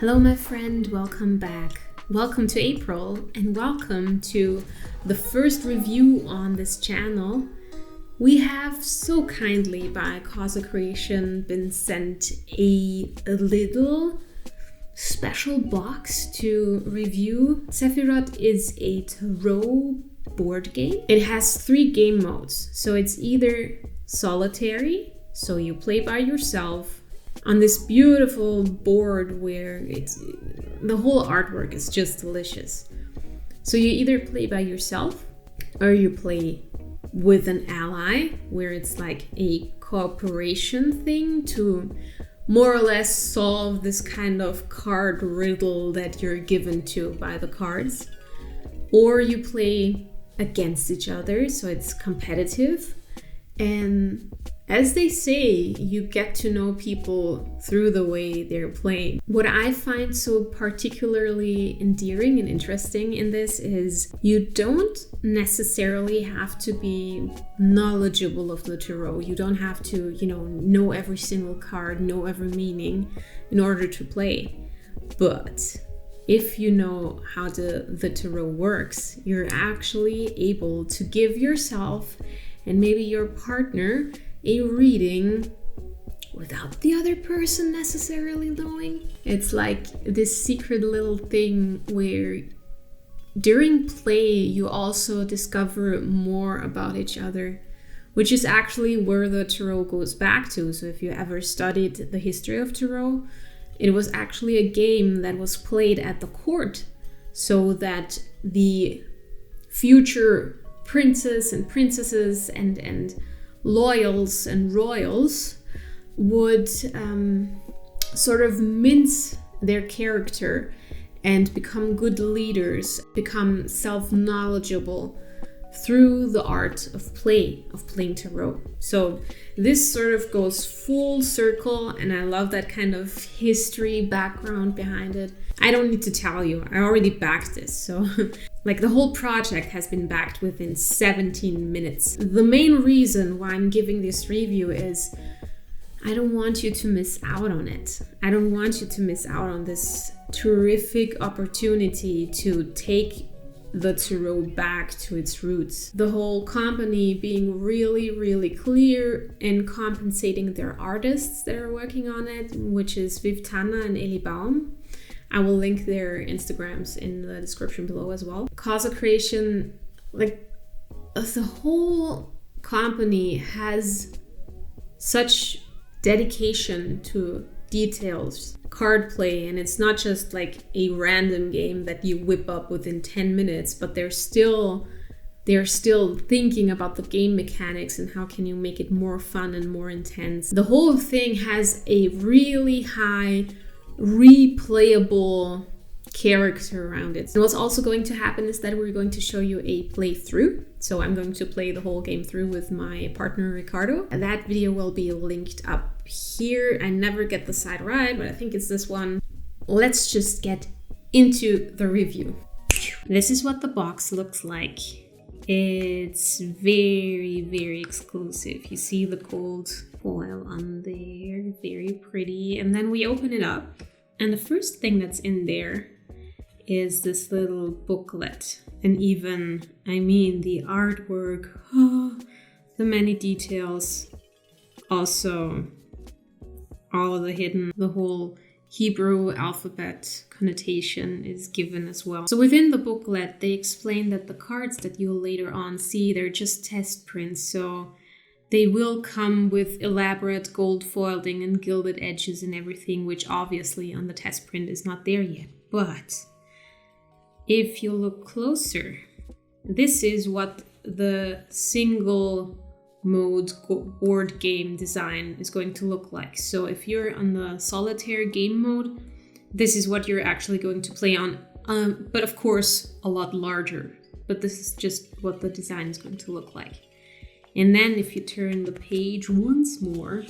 Hello, my friend. Welcome back. Welcome to April and welcome to the first review on this channel. We have so kindly by Casa Creation been sent a little special box to review. Sefirot is a tarot board game. It has 3 game modes. So it's either solitary, so you play by yourself on this beautiful board where the whole artwork is just delicious. So you either play by yourself or you play with an ally, where it's like a cooperation thing to more or less solve this kind of card riddle that you're given to by the cards. Or you play against each other, so it's competitive. And as they say, you get to know people through the way they're playing. What I find so particularly endearing and interesting in this is you don't necessarily have to be knowledgeable of the tarot. You don't have to, know every single card, know every meaning in order to play. But if you know how the tarot works, you're actually able to give yourself and maybe your partner a reading without the other person necessarily knowing. It's like this secret little thing where during play you also discover more about each other, which is actually where the tarot goes back to. So if you ever studied the history of tarot, it was actually a game that was played at the court so that the future princes and princesses and loyals and royals would sort of mince their character and become good leaders, become self-knowledgeable through the art of playing tarot. So this sort of goes full circle, and I love that kind of history background behind it. I don't need to tell you, I already backed this, so the whole project has been backed within 17 minutes. The main reason why I'm giving this review is I don't want you to miss out on it. I don't want you to miss out on this terrific opportunity to take the tarot back to its roots. The whole company being really, really clear and compensating their artists that are working on it, which is Viv Tanner and Eli Baum. I will link their Instagrams in the description below as well. Casa Creation, the whole company has such dedication to details, card play, and it's not just like a random game that you whip up within 10 minutes, but they're still thinking about the game mechanics and how can you make it more fun and more intense. The whole thing has a really high replayable character around it. And what's also going to happen is that we're going to show you a playthrough. So I'm going to play the whole game through with my partner Ricardo. That video will be linked up here. I never get the side right, but I think it's this one. Let's just get into the review. This is what the box looks like. It's very, very exclusive. You see the gold foil on there, very pretty. And then we open it up, and the first thing that's in there is this little booklet. And even, the artwork, the many details. Also, all of the whole Hebrew alphabet connotation is given as well. So within the booklet, they explain that the cards that you'll later on see, they're just test prints. So they will come with elaborate gold foiling and gilded edges and everything, which obviously on the test print is not there yet. But if you look closer, this is what the single mode board game design is going to look like. So if you're on the solitaire game mode, this is what you're actually going to play on, but of course a lot larger. But this is just what the design is going to look like. And then if you turn the page once more,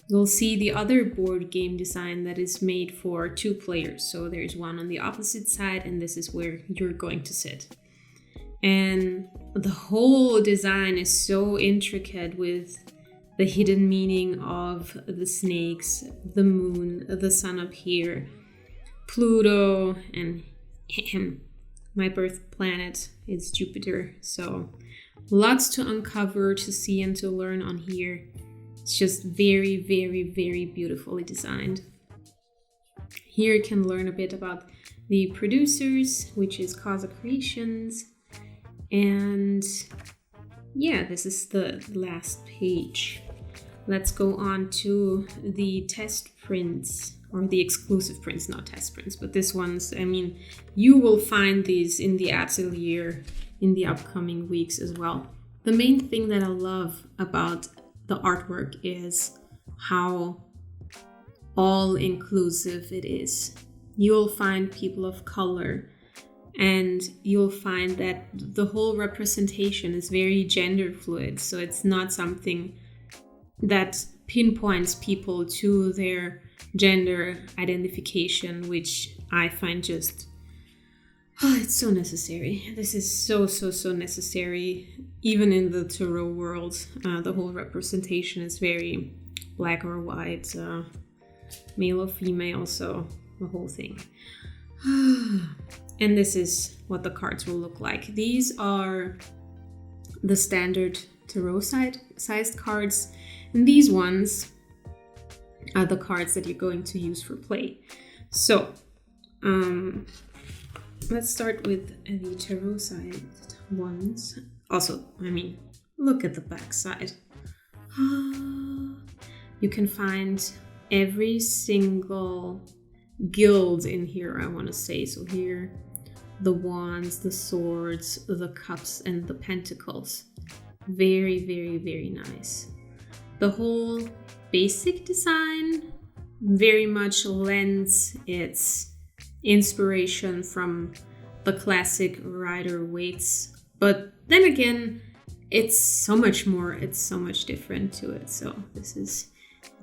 you'll see the other board game design that is made for 2 players. So there's one on the opposite side, and this is where you're going to sit. And the whole design is so intricate with the hidden meaning of the snakes, the moon, the sun up here. Pluto, and my birth planet is Jupiter. So lots to uncover, to see, and to learn on here. It's just very, very, very beautifully designed. Here you can learn a bit about the producers, which is Casa Creations. And yeah, this is the last page. Let's go on to the test prints, or the exclusive prints, not test prints, but this one's, I mean, you will find these in the atelier in the upcoming weeks as well. The main thing that I love about the artwork is how all-inclusive it is. You'll find people of color, and you'll find that the whole representation is very gender fluid. So it's not something that pinpoints people to their gender identification, which I find just, it's so necessary. This is so necessary. Even in the tarot world, the whole representation is very black or white, male or female, so the whole thing. And this is what the cards will look like. These are the standard tarot sized cards, and these ones are the cards that you're going to use for play. So let's start with the tarot sized ones. Also, I mean, look at the back side. You can find every single guild in here, I want to say. So here, the wands, the swords, the cups, and the pentacles. Very, very, very nice. The whole basic design very much lends its inspiration from the classic Rider-Waite's, but then again, it's so much more, it's so much different to it. So this is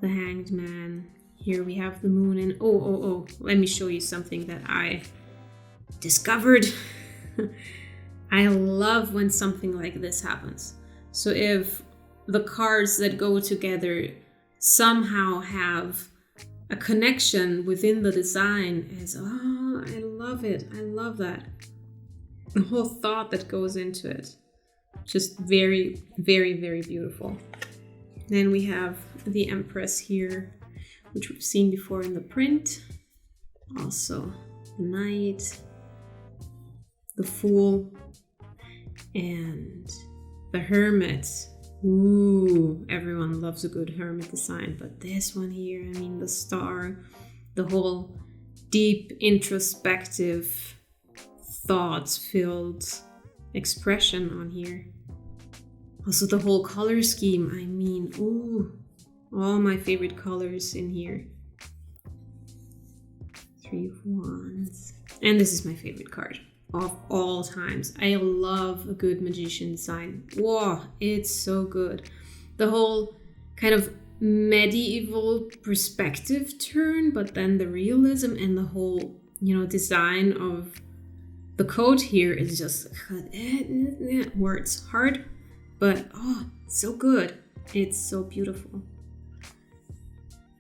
the Hanged Man. Here we have the moon, and oh, let me show you something that I discovered. I love when something like this happens. So if the cards that go together somehow have a connection within the design, I love it. I love that. The whole thought that goes into it. Just very, very, very beautiful. Then we have the Empress here, which we've seen before in the print. Also the Knight, the Fool, and the Hermit. Ooh, everyone loves a good hermit design, but this one here, I mean, the star, the whole deep, introspective, thoughts-filled expression on here. Also the whole color scheme, I mean, ooh, all my favorite colors in here. 3 of Wands. And this is my favorite card of all times. I love a good magician design. Whoa, it's so good. The whole kind of medieval perspective turn, but then the realism and the whole, design of the coat here is just words hard, but so good. It's so beautiful.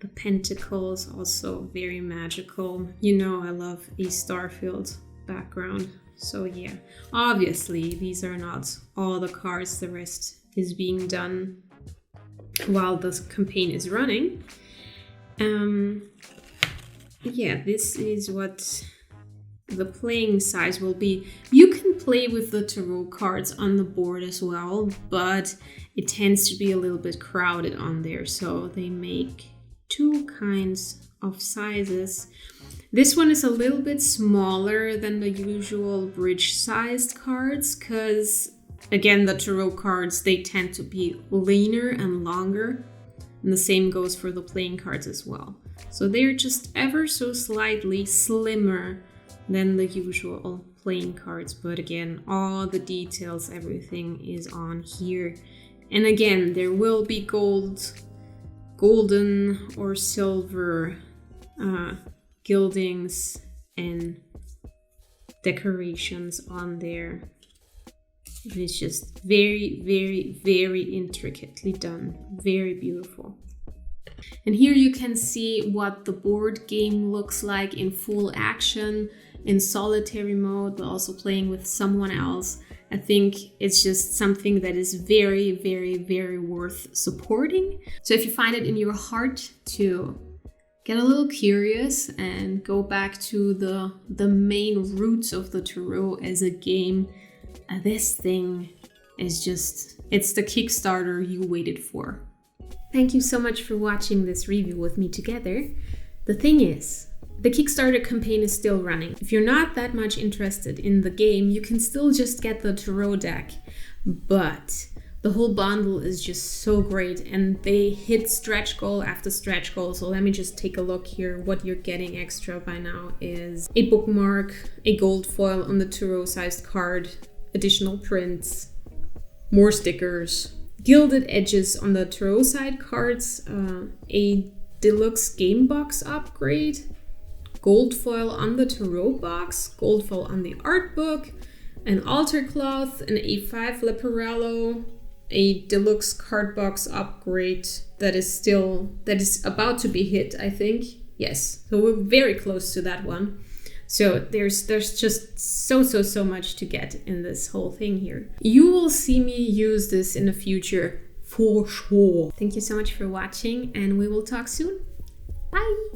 The Pentacles also very magical. I love a star-filled background. So yeah, obviously these are not all the cards. The rest is being done while the campaign is running. Yeah, this is what the playing size will be. You can play with the tarot cards on the board as well, but it tends to be a little bit crowded on there, so they make 2 kinds of sizes. This one is a little bit smaller than the usual bridge-sized cards because, again, the tarot cards, they tend to be leaner and longer. And the same goes for the playing cards as well. So they're just ever so slightly slimmer than the usual playing cards. But again, all the details, everything is on here. And again, there will be golden or silver gildings and decorations on there. It's just very, very, very intricately done. Very beautiful. And here you can see what the board game looks like in full action, in solitary mode, but also playing with someone else. I think it's just something that is very, very, very worth supporting. So if you find it in your heart to get a little curious and go back to the main roots of the tarot as a game, this thing is just, it's the Kickstarter you waited for. Thank you so much for watching this review with me together. The thing is, the Kickstarter campaign is still running. If you're not that much interested in the game, you can still just get the tarot deck. But the whole bundle is just so great, and they hit stretch goal after stretch goal. So let me just take a look here. What you're getting extra by now is a bookmark, a gold foil on the tarot-sized card, additional prints, more stickers, gilded edges on the tarot side cards, a deluxe game box upgrade, gold foil on the tarot box, gold foil on the art book, an altar cloth, an A5 Leporello, a deluxe card box upgrade that is about to be hit, I think. Yes, so we're very close to that one. So there's just so much to get in this whole thing here. You will see me use this in the future for sure. Thank you so much for watching, and we will talk soon. Bye.